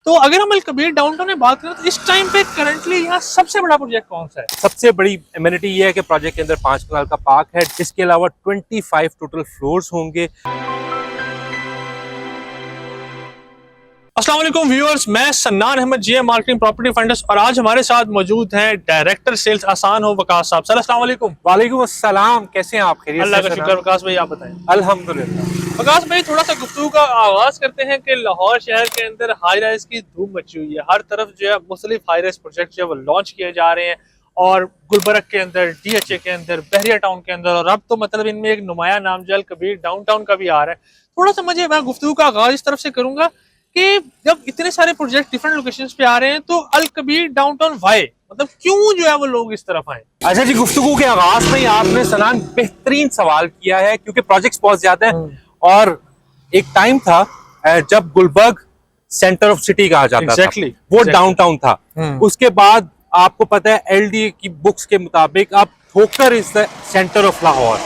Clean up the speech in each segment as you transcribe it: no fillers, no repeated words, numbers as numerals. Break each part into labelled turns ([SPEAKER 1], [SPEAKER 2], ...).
[SPEAKER 1] तो अगर हम अल-कबीर डाउनटाउन में बात करें तो इस टाइम पे करंटली यहाँ सबसे बड़ा प्रोजेक्ट कौन सा है?
[SPEAKER 2] सबसे बड़ी एमिनिटी ये है कि प्रोजेक्ट के अंदर 5 कनाल का पार्क है। इसके अलावा 25 टोटल फ्लोर्स होंगे।
[SPEAKER 1] अस्सलाम वालेकुम व्यूअर्स, मैं Sannan Ahmed GM marketing property funders और आज हमारे साथ मौजूद हैं डायरेक्टर सेल्स आसान हो वकास साहब। सर अस्सलाम वालेकुम।
[SPEAKER 2] वालेकुम अस्सलाम, कैसे हैं आप? खैरियत से?
[SPEAKER 1] अल्लाह का शुक्र। वकास भाई आप बताएं।
[SPEAKER 2] अल्हम्दुलिल्लाह।
[SPEAKER 1] वकास भाई थोड़ा सा गुफ्तगू का आगाज करते हैं कि लाहौर शहर के अंदर हाई राइज की धूम मची हुई है। हर तरफ जो है मुख्तलिफ हाई राइज प्रोजेक्ट जो है वो लॉन्च किए जा रहे हैं और गुलबर्ग के अंदर, डीएचए के अंदर, बहरिया टाउन के अंदर, और अब तो मतलब इनमें एक नुमाया नाम जो अल-कबीर डाउनटाउन का भी आ रहा है। थोड़ा सा मैं गुफ्तगू का आगाज इस तरफ से करूंगा कि जब इतने सारे प्रोजेक्ट डिफरेंट लोकेशंस पे आ रहे हैं तो अल-कबीर डाउनटाउन वाई, मतलब क्यों जो है वो लोग इस तरफ आए?
[SPEAKER 2] अच्छा जी, गुफ्तगू के आगाज में आपने सनान बेहतरीन सवाल किया है क्योंकि प्रोजेक्ट्स बहुत ज्यादा है और एक टाइम था जब गुलबर्ग सेंटर ऑफ सिटी कहा जाता था, वो डाउनटाउन था। उसके बाद आपको पता है एलडी की बुक्स के मुताबिक अब ठोकर is the centre of Lahore.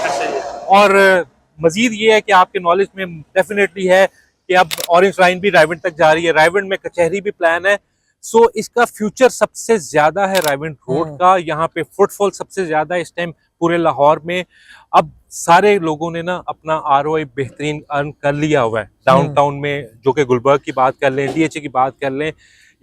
[SPEAKER 2] और मजीद ये है कि आपके नॉलेज में डेफिनेटली है कि अब ऑरेंज लाइन भी रायविंड तक जा रही है, रायविंड में कचहरी भी प्लान है। सो इसका फ्यूचर सबसे ज्यादा है रायविंड रोड का। यहाँ पे फुटफॉल सबसे ज्यादा इस टाइम पूरे लाहौर में। अब सारे लोगों ने ना अपना आरओआई बेहतरीन अर्न कर लिया हुआ है डाउनटाउन में, जो कि गुलबर्ग की बात कर लें, डीएचए की बात कर लें,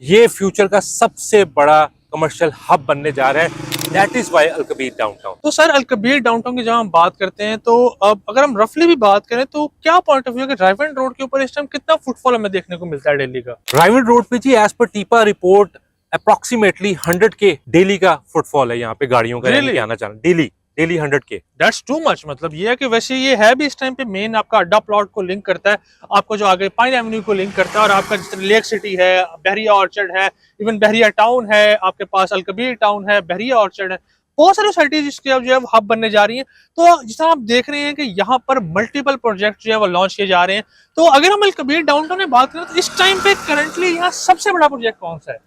[SPEAKER 2] ये फ्यूचर का सबसे बड़ा कमर्शियल हब बनने जा रहा है। That is why Al-Kabir downtown.
[SPEAKER 1] तो सर अल-कबीर डाउनटाउन की जब हम बात करते हैं तो अब अगर हम रफली भी बात करें तो क्या पॉइंट ऑफ व्यू है कि रायविंड रोड के ऊपर इस टाइम कितना फुटफॉल हमें देखने को मिलता है डेली का?
[SPEAKER 2] रायविंड रोड पे जी एज पर टीपा रिपोर्ट अप्रोक्सीमेटली 100 के डेली का फुटफॉल है यहाँ पे गाड़ियों का।
[SPEAKER 1] really?
[SPEAKER 2] आना चाहना डेली 100 के।
[SPEAKER 1] That's too much. मतलब ये है कि वैसे ये है भी इस टाइम पे मेन आपका अड्डा प्लॉट को लिंक करता है, आपको जो आगे पाइन एवेन्यू को लिंक करता है, और आपका जिस तरह लेक सिटी है, बहरिया ऑर्चर्ड है, इवन बहरिया टाउन है, आपके पास अल-कबीर टाउन है, बहरिया ऑर्चर्ड है, बहुत सारी सोसाइटीज इसके अब जो है हब बनने जा रही हैं। तो जिस तरह आप देख रहे हैं कि यहाँ पर मल्टीपल प्रोजेक्ट जो है वो लॉन्च किए जा रहे हैं। तो अगर हम अल-कबीर डाउनटाउन में बात करें तो इस टाइम पे करंटली यहाँ सबसे बड़ा प्रोजेक्ट कौन सा है?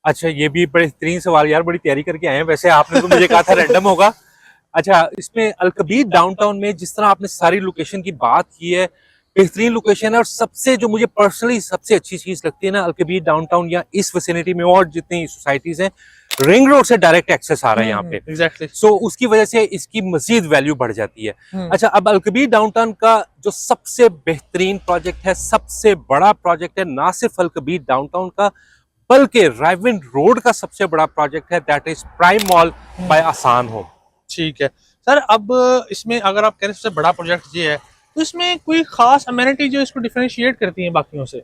[SPEAKER 2] अच्छा, ये भी बेहतरीन सवाल यार, बड़ी तैयारी करके आए हैं। वैसे आपने तो मुझे कहा था रैंडम होगा। अच्छा, इसमें अल-कबीर डाउनटाउन में जिस तरह आपने सारी लोकेशन की बात की है, बेहतरीन लोकेशन है। और सबसे जो मुझे पर्सनली सबसे अच्छी चीज लगती है ना अल-कबीर डाउनटाउन या इस विसिनिटी में और जितनी सोसाइटीज हैं, रिंग रोड से डायरेक्ट एक्सेस आ रहा है यहाँ पे।
[SPEAKER 1] एग्जैक्टली।
[SPEAKER 2] सो उसकी वजह से इसकी मजीद वैल्यू बढ़ जाती है। अच्छा, अब अल-कबीर डाउनटाउन का जो सबसे बेहतरीन प्रोजेक्ट है, सबसे बड़ा प्रोजेक्ट है, ना सिर्फ अल-कबीर डाउनटाउन का बल्कि रायविंड रोड का सबसे बड़ा प्रोजेक्ट है, that is prime mall by Aasaan home.
[SPEAKER 1] ठीक है सर, अब इसमें अगर आप कह रहे हैं सबसे बड़ा प्रोजेक्ट ये है तो इसमें कोई खास अमेनिटी जो इसको डिफरेंशिएट करती है बाकियों से?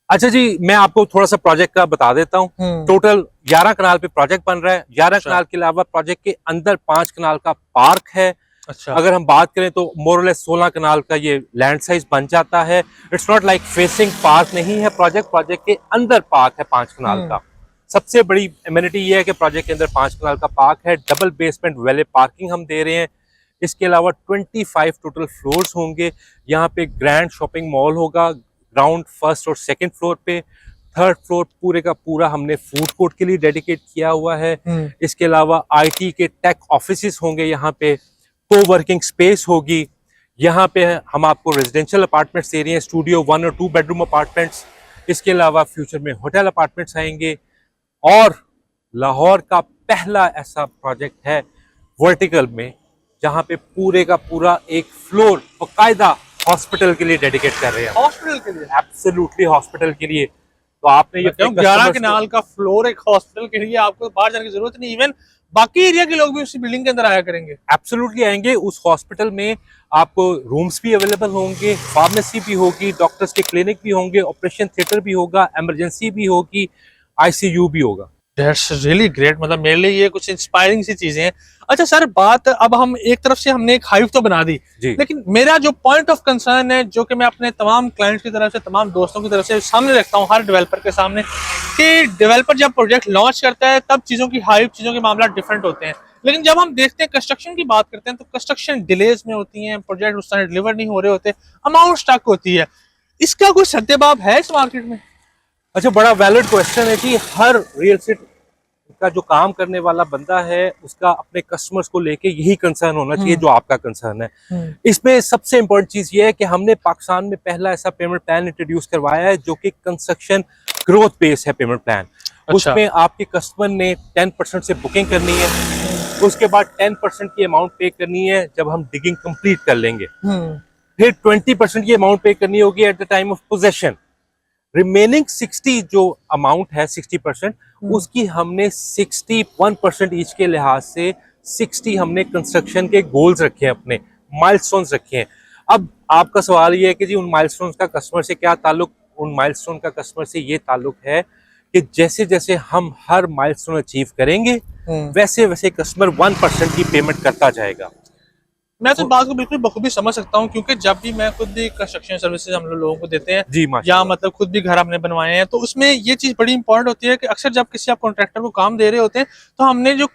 [SPEAKER 2] अच्छा जी, मैं आपको थोड़ा सा प्रोजेक्ट का बता देता हूँ। टोटल 11 कनाल पे प्रोजेक्ट बन रहा है। 11 कनाल के अलावा प्रोजेक्ट के अंदर 5 कनाल का पार्क है।
[SPEAKER 1] अच्छा।
[SPEAKER 2] अगर हम बात करें तो मोरलेस 16 कनाल का ये लैंड साइज बन जाता है। It's not like facing park नहीं है प्रोजेक्ट के अंदर पार्क है 5 कनाल का। सबसे बड़ी एमिनिटी ये है कि प्रोजेक्ट के अंदर 5 कनाल का पार्क है, डबल बेसमेंट वैले पार्किंग हम दे रहे हैं। इसके अलावा 25 टोटल फ्लोर्स होंगे। यहाँ पे ग्रैंड शॉपिंग मॉल होगा ग्राउंड फर्स्ट और सेकंड फ्लोर पे। थर्ड फ्लोर पूरे का पूरा हमने फूड कोर्ट के लिए डेडिकेट किया हुआ है। इसके अलावा आईटी के टेक ऑफिसेस होंगे, यहाँ पे को-वर्किंग स्पेस होगी। यहाँ पे हम आपको रेजिडेंशियल अपार्टमेंट्स दे रहे हैं, स्टूडियो 1 और 2 बेडरूम अपार्टमेंट्स। इसके अलावा फ्यूचर में होटल अपार्टमेंट्स आएंगे। और लाहौर का पहला ऐसा प्रोजेक्ट है वर्टिकल में जहां पे पूरे का पूरा एक फ्लोर बाकायदा हॉस्पिटल के लिए डेडिकेट कर रहे हैं।
[SPEAKER 1] हॉस्पिटल के लिए?
[SPEAKER 2] एब्सोल्युटली हॉस्पिटल के लिए। तो आपने ये
[SPEAKER 1] 11 कनाल का फ्लोर एक हॉस्पिटल के लिए, आपको बाहर जाने की जरूरत नहीं, इवन बाकी एरिया के लोग भी उसी बिल्डिंग के अंदर आया करेंगे।
[SPEAKER 2] एब्सोल्युटली आएंगे। उस हॉस्पिटल में आपको रूम्स भी अवेलेबल होंगे, फार्मेसी भी होगी, डॉक्टर्स के क्लिनिक भी होंगे, ऑपरेशन थिएटर भी होगा, इमरजेंसी भी होगी, आईसीयू भी होगा।
[SPEAKER 1] That's really great। मतलब मेरे लिए ये कुछ इंस्पायरिंग सी चीजें हैं। अच्छा सर, बात अब हम एक तरफ से हमने एक हाइव तो बना दी, लेकिन मेरा जो पॉइंट ऑफ कंसर्न है, जो कि मैं अपने तमाम क्लाइंट्स की तरफ से, तमाम दोस्तों की तरफ से सामने रखता हूँ, हर डेवलपर के सामने, कि डेवलपर जब प्रोजेक्ट लॉन्च करता है तब चीजों की हाइव, चीजों के मामला डिफरेंट होते हैं, लेकिन जब हम देखते हैं कंस्ट्रक्शन की बात करते हैं तो कंस्ट्रक्शन डिलेज में होती है, प्रोजेक्ट उस तरह डिलीवर नहीं हो रहे होते, अमाउंट स्टक होती है। इसका कोई सद्देबाब है इस मार्केट में?
[SPEAKER 2] अच्छा, बड़ा वैलिड क्वेश्चन है जी। हर रियल एस्टेट का जो काम करने वाला बंदा है उसका अपने कस्टमर्स को लेके यही कंसर्न होना चाहिए जो आपका कंसर्न है। इसमें सबसे इंपॉर्टेंट चीज ये है कि हमने पाकिस्तान में पहला ऐसा पेमेंट प्लान इंट्रोड्यूस करवाया है जो कि कंस्ट्रक्शन ग्रोथ बेस है पेमेंट प्लान।
[SPEAKER 1] अच्छा।
[SPEAKER 2] उसमें आपके कस्टमर ने 10% से बुकिंग करनी है, उसके बाद 10% की अमाउंट पे करनी है जब हम डिगिंग कंप्लीट कर लेंगे, फिर 20% की अमाउंट पे करनी होगी at the time of possession. Remaining 60 जो अमाउंट है 60%, उसकी हमने 61% ईच के लिहाज से 60 हमने कंस्ट्रक्शन के गोल्स रखे हैं, अपने माइलस्टोन्स रखे हैं। अब आपका सवाल ये है कि जी उन माइलस्टोन्स का कस्टमर से क्या ताल्लुक? उन माइलस्टोन का कस्टमर से ये ताल्लुक है कि जैसे जैसे हम हर माइलस्टोन अचीव करेंगे वैसे वैसे कस्टमर 1% की पेमेंट करता जाएगा।
[SPEAKER 1] मैं तो बात को बिल्कुल बखूबी समझ सकता हूँ, क्योंकि जब भी मैं खुद भी कंस्ट्रक्शन सर्विसेज हम लोगों को देते हैं
[SPEAKER 2] जी,
[SPEAKER 1] या मतलब खुद भी घर हमने बनवाए हैं, तो उसमें ये चीज बड़ी इंपॉर्टेंट होती है कि अक्सर जब किसी आप कॉन्ट्रैक्टर को काम दे रहे होते हैं तो हमने जो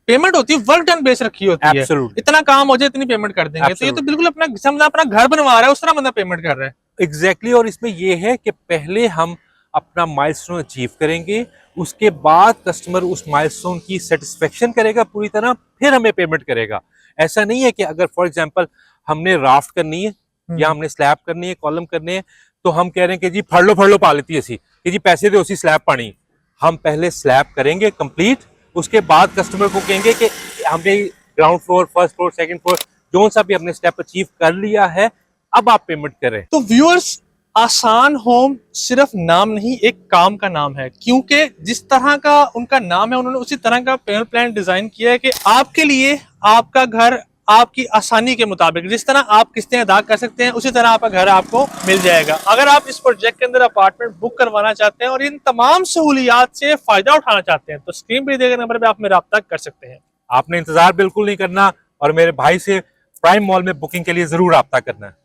[SPEAKER 1] पेमेंट होती है वर्क डन बेस रखी होती है। इतना काम हो जाए इतनी पेमेंट कर देंगे। तो ये तो बिल्कुल अपना समझा अपना घर बनवा रहा है उस तरह बंदा पेमेंट कर रहा है।
[SPEAKER 2] एग्जैक्टली। और इसमें यह है कि पहले हम अपना माइलस्टोन अचीव करेंगे, उसके बाद कस्टमर उस माइलस्टोन की सेटिस्फेक्शन करेगा पूरी तरह, फिर हमें पेमेंट करेगा। ऐसा नहीं है कि अगर फॉर एग्जांपल हमने राफ्ट करनी है या हमने स्लैब करनी है, कॉलम करने हैं, तो हम कह रहे हैं कि जी फड़ लो पा लेती है कि जी पैसे दे उसी स्लैब पानी। हम पहले स्लैब करेंगे कंप्लीट, उसके बाद कस्टमर को कहेंगे कि हमने ground floor, first floor, second floor जो सा भी हमने स्टेप अचीव कर लिया है, अब आप पेमेंट करें।
[SPEAKER 1] तो व्यूअर्स, आसान होम सिर्फ नाम नहीं, एक काम का नाम है, क्योंकि जिस तरह का उनका नाम है उन्होंने उसी तरह का पेमेंट प्लान डिजाइन किया है कि आपके लिए आपका घर आपकी आसानी के मुताबिक, जिस तरह आप किस्तें अदा कर सकते हैं उसी तरह आपका घर आपको मिल जाएगा। अगर आप इस प्रोजेक्ट के अंदर अपार्टमेंट बुक करवाना चाहते हैं और इन तमाम सहूलियात से फायदा उठाना चाहते हैं तो स्क्रीन पर दिए गए नंबर पर आप मेरा रब्ता कर सकते हैं।
[SPEAKER 2] आपने इंतजार बिल्कुल नहीं करना और मेरे भाई से प्राइम मॉल में बुकिंग के लिए जरूर रब्ता करना है।